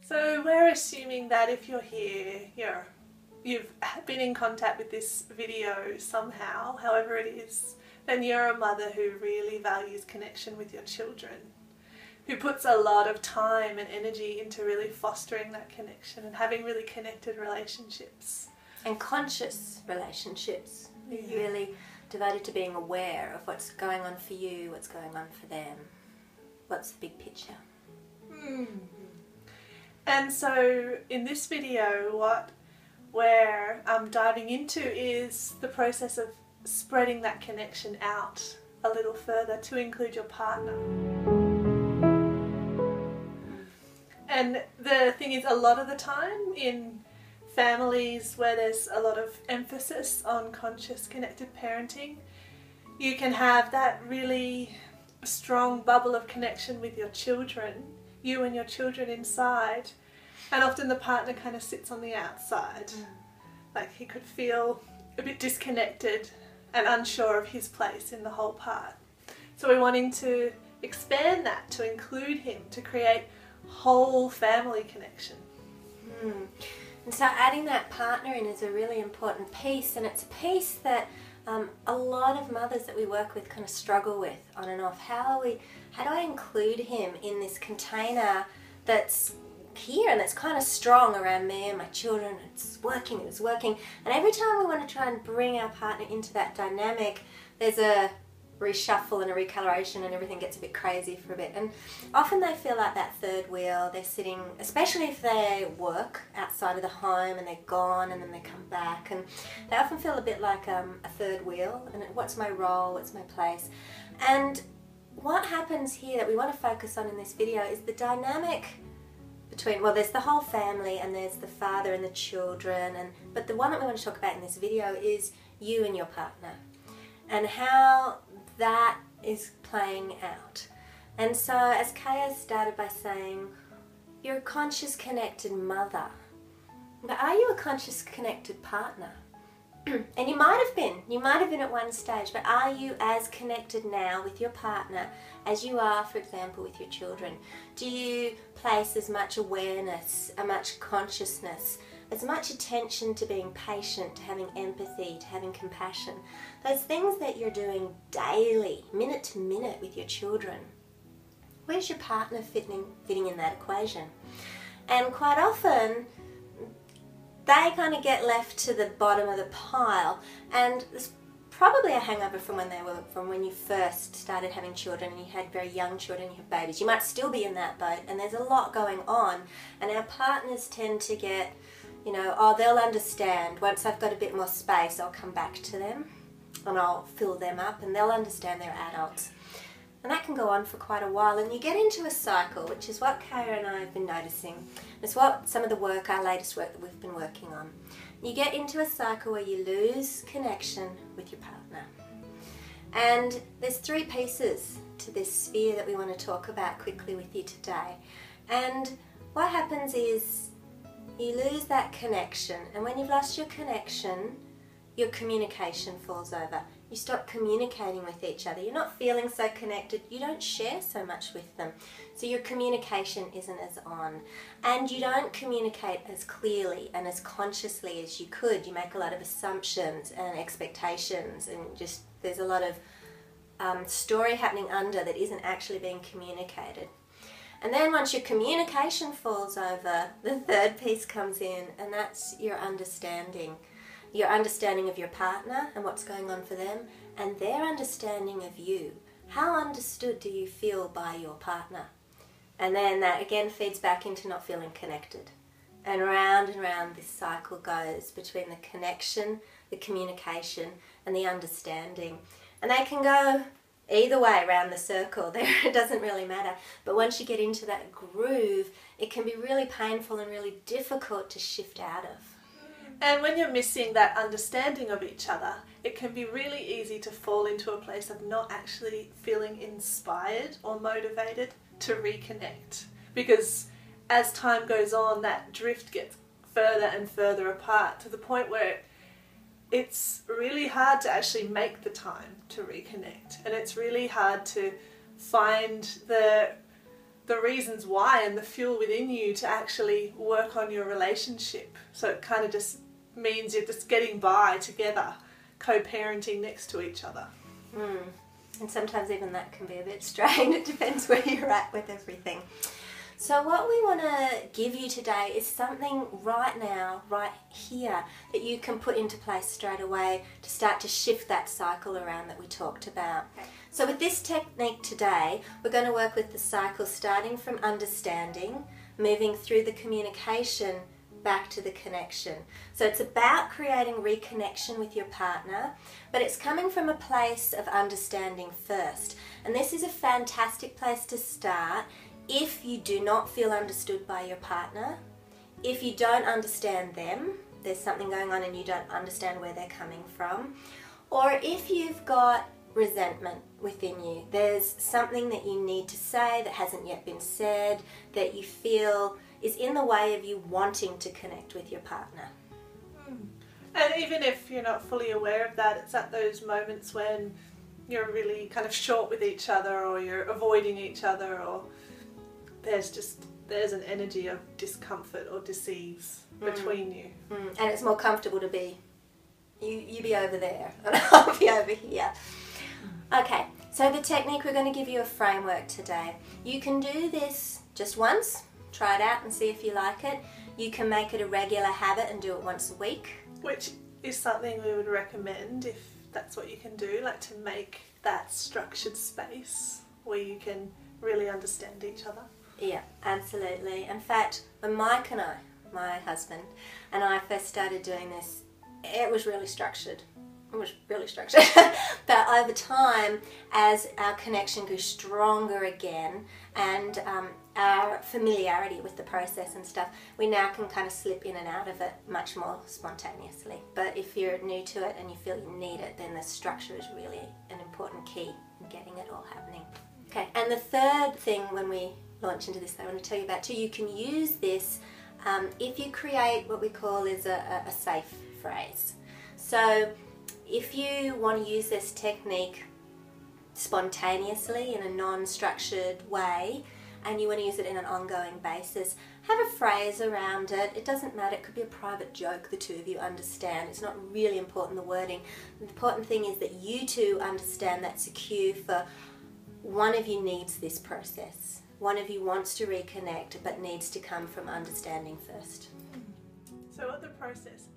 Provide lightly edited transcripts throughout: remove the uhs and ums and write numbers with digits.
So we're assuming that if you're here, you've been in contact with this video somehow, however it is, then you're a mother who really values connection with your children, who puts a lot of time and energy into really fostering that connection and having really connected relationships. And conscious relationships. You're really devoted to being aware of what's going on for you, what's going on for them, what's the big picture. And so in this video, what we're diving into is the process of spreading that connection out a little further to include your partner. And the thing is, a lot of the time in families where there's a lot of emphasis on conscious connected parenting, you can have that really strong bubble of connection with your children, you and your children inside, and often the partner kind of sits on the outside. Like he could feel a bit disconnected and unsure of his place in the whole part. So we're wanting to expand that to include him, to create whole family connection. And so adding that partner in is a really important piece, and it's a piece that a lot of mothers that we work with kind of struggle with on and off. How do I include him in this container that's here and that's kind of strong around me and my children? It's working, and every time we want to try and bring our partner into that dynamic, there's a reshuffle and a recoloration and everything gets a bit crazy for a bit. And often they feel like that third wheel. They're sitting, especially if they work outside of the home and they're gone and then they come back, and they often feel a bit like a third wheel, and what's my role, what's my place? And what happens here that we want to focus on in this video is the dynamic between, well, there's the whole family and there's the father and the children, but the one that we want to talk about in this video is you and your partner and how that is playing out. And so, as Kaya started by saying, you're a conscious connected mother, but are you a conscious connected partner? And you might have been at one stage, but are you as connected now with your partner as you are, for example, with your children? Do you place as much awareness, as much consciousness, as much attention to being patient, to having empathy, to having compassion? Those things that you're doing daily, minute to minute with your children. Where's your partner fitting in that equation? And quite often, they kind of get left to the bottom of the pile, and there's probably a hangover from when you first started having children and you had very young children, you have babies. You might still be in that boat, and there's a lot going on, and our partners tend to get, oh, they'll understand. Once I've got a bit more space, I'll come back to them and I'll fill them up, and they'll understand they're adults. And that can go on for quite a while, and you get into a cycle, which is what Kaya and I have been noticing. It's what some of the work, our latest work that we've been working on. You get into a cycle where you lose connection with your partner. And there's three pieces to this sphere that we want to talk about quickly with you today. And what happens is you lose that connection, and when you've lost your connection, your communication falls over. You stop communicating with each other. You're not feeling so connected. You don't share so much with them. So your communication isn't as on. And you don't communicate as clearly and as consciously as you could. You make a lot of assumptions and expectations, and just there's a lot of story happening under that isn't actually being communicated. And then once your communication falls over, the third piece comes in, and that's your understanding. Your understanding of your partner and what's going on for them, and their understanding of you. How understood do you feel by your partner? And then that again feeds back into not feeling connected. And round this cycle goes between the connection, the communication, and the understanding. And they can go either way around the circle. It doesn't really matter. But once you get into that groove, it can be really painful and really difficult to shift out of. And when you're missing that understanding of each other, it can be really easy to fall into a place of not actually feeling inspired or motivated to reconnect. Because as time goes on, that drift gets further and further apart to the point where it's really hard to actually make the time to reconnect. And it's really hard to find the the reasons why and the fuel within you to actually work on your relationship. So it kind of just means you're just getting by together, co-parenting next to each other. And sometimes even that can be a bit strained. It depends where you're at with everything. So what we want to give you today is something right now, right here, that you can put into place straight away to start to shift that cycle around that we talked about. Okay. So with this technique today, we're going to work with the cycle starting from understanding, moving through the communication, back to the connection. So it's about creating reconnection with your partner, but it's coming from a place of understanding first. And this is a fantastic place to start if you do not feel understood by your partner, if you don't understand them, there's something going on and you don't understand where they're coming from, or if you've got resentment within you, there's something that you need to say that hasn't yet been said, that you feel is in the way of you wanting to connect with your partner. And even if you're not fully aware of that, it's at those moments when you're really kind of short with each other, or you're avoiding each other, or there's an energy of discomfort or dis-ease between you. And it's more comfortable to be, you be over there and I'll be over here. Okay, so the technique, we're going to give you a framework today. You can do this just once, try it out and see if you like it. You can make it a regular habit and do it once a week. Which is something we would recommend if that's what you can do, like to make that structured space where you can really understand each other. Yeah, absolutely. In fact, when Mike and I, my husband, and I first started doing this, it was really structured. It was really structured. But over time, as our connection grew stronger again and our familiarity with the process and stuff, we now can kind of slip in and out of it much more spontaneously. But if you're new to it and you feel you need it, then the structure is really an important key in getting it all happening. Okay, and the third thing when we launch into this that I want to tell you about too, you can use this if you create what we call is a safe phrase. So if you want to use this technique spontaneously in a non-structured way, and you want to use it in an ongoing basis, have a phrase around it. It doesn't matter, it could be a private joke the two of you understand. It's not really important, the wording. The important thing is that you two understand that's a cue for one of you needs this process. One of you wants to reconnect but needs to come from understanding first. So what the process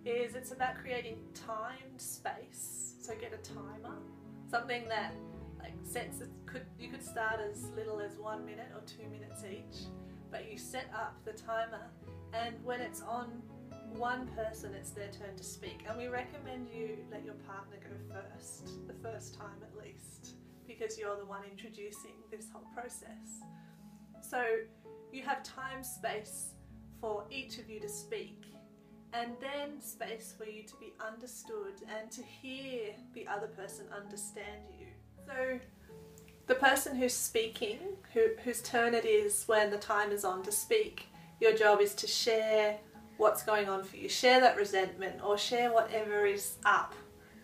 is it's about creating timed space. So get a timer, something that sets it, you could start as little as 1 minute or 2 minutes each, but you set up the timer, and when it's on one person, it's their turn to speak. And we recommend you let your partner go first, the first time at least, because you're the one introducing this whole process. So you have time space for each of you to speak, and then space for you to be understood and to hear the other person understand you. So the person who's speaking, whose turn it is when the time is on to speak, your job is to share what's going on for you. Share that resentment or share whatever is up.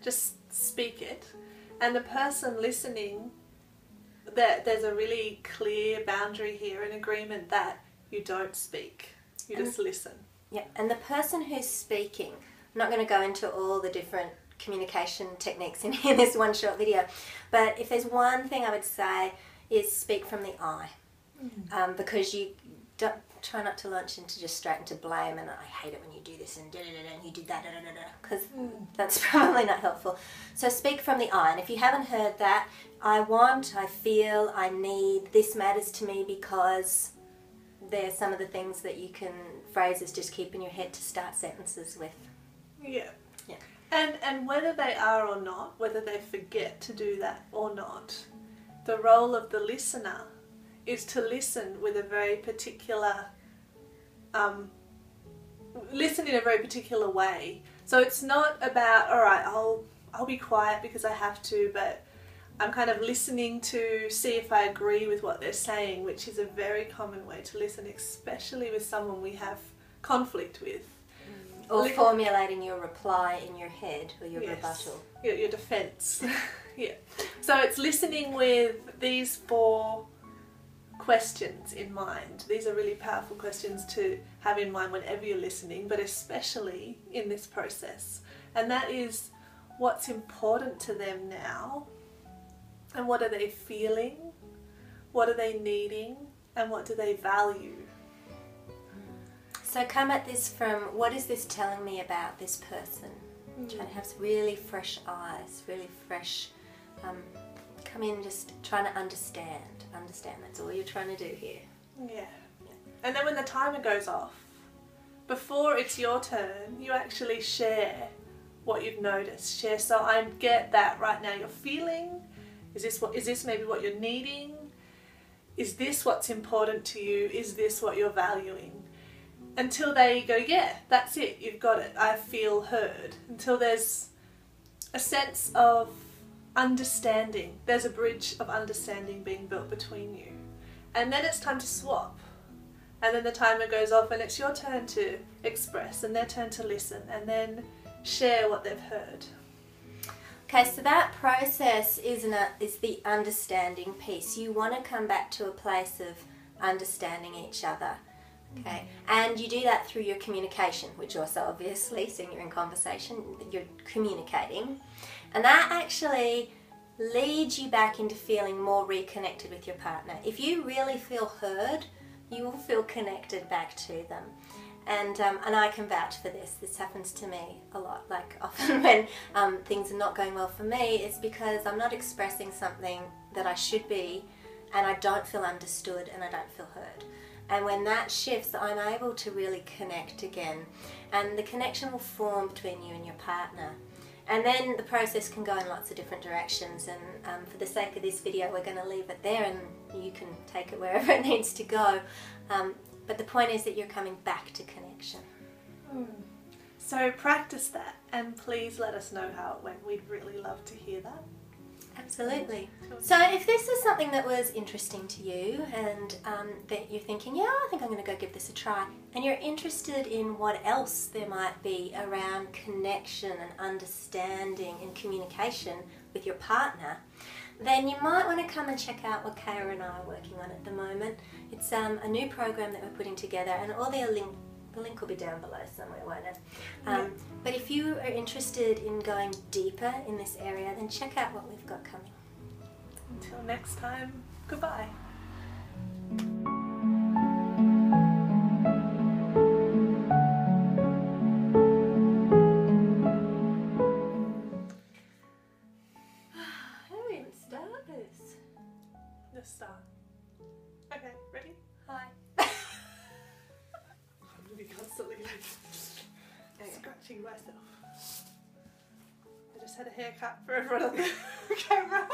Just speak it. And the person listening, there's a really clear boundary here, an agreement that you don't speak. You just listen. Yeah, and the person who's speaking, I'm not going to go into all the different communication techniques in this one short video, but if there's one thing I would say is speak from the I, because you don't try not to launch into just straight into blame and I hate it when you do this and and you did that because that's probably not helpful. So speak from the I, and if you haven't heard that, I want, I feel, I need, this matters to me because there's some of the things that you can, phrases just keep in your head to start sentences with. Yeah. And whether they are or not, whether they forget to do that or not, the role of the listener is to listen with a very particular, listen in a very particular way. So it's not about, all right, I'll be quiet because I have to, but I'm kind of listening to see if I agree with what they're saying, which is a very common way to listen, especially with someone we have conflict with. Or formulating your reply in your head, or your rebuttal. Your defence. Yeah. So it's listening with these 4 questions in mind. These are really powerful questions to have in mind whenever you're listening, but especially in this process. And that is, what's important to them now, and what are they feeling, what are they needing, and what do they value? So come at this from, what is this telling me about this person? Trying to have some really fresh eyes, really fresh, come in just trying to understand, that's all you're trying to do here. Yeah. And then when the timer goes off, before it's your turn, you actually share what you've noticed. Share, so I get that right now you're feeling. Is this maybe what you're needing? Is this what's important to you? Is this what you're valuing? Until they go, yeah, that's it, you've got it, I feel heard. Until there's a sense of understanding. There's a bridge of understanding being built between you. And then it's time to swap. And then the timer goes off and it's your turn to express and their turn to listen and then share what they've heard. Okay, so that process is the understanding piece. You want to come back to a place of understanding each other. Okay, and you do that through your communication, which also obviously, seeing you're in conversation, you're communicating. And that actually leads you back into feeling more reconnected with your partner. If you really feel heard, you will feel connected back to them. And I can vouch for this. This happens to me a lot. Like often when things are not going well for me, it's because I'm not expressing something that I should be, and I don't feel understood and I don't feel heard. And when that shifts, I'm able to really connect again. And the connection will form between you and your partner. And then the process can go in lots of different directions. And for the sake of this video, we're going to leave it there and you can take it wherever it needs to go. But the point is that you're coming back to connection. So practice that and please let us know how it went. We'd really love to hear that. Absolutely. So if this is something that was interesting to you and that you're thinking, yeah, I think I'm going to go give this a try, and you're interested in what else there might be around connection and understanding and communication with your partner, then you might want to come and check out what Kaya and I are working on at the moment. It's a new program that we're putting together, and all the link will be down below somewhere, won't it? But if you are interested in going deeper in this area, then check out what we've got coming. Until next time, goodbye. How do we even start this? Let's start. Okay, ready? Hi. I'm going to be constantly scratching myself. I just had a haircut for everyone on the camera.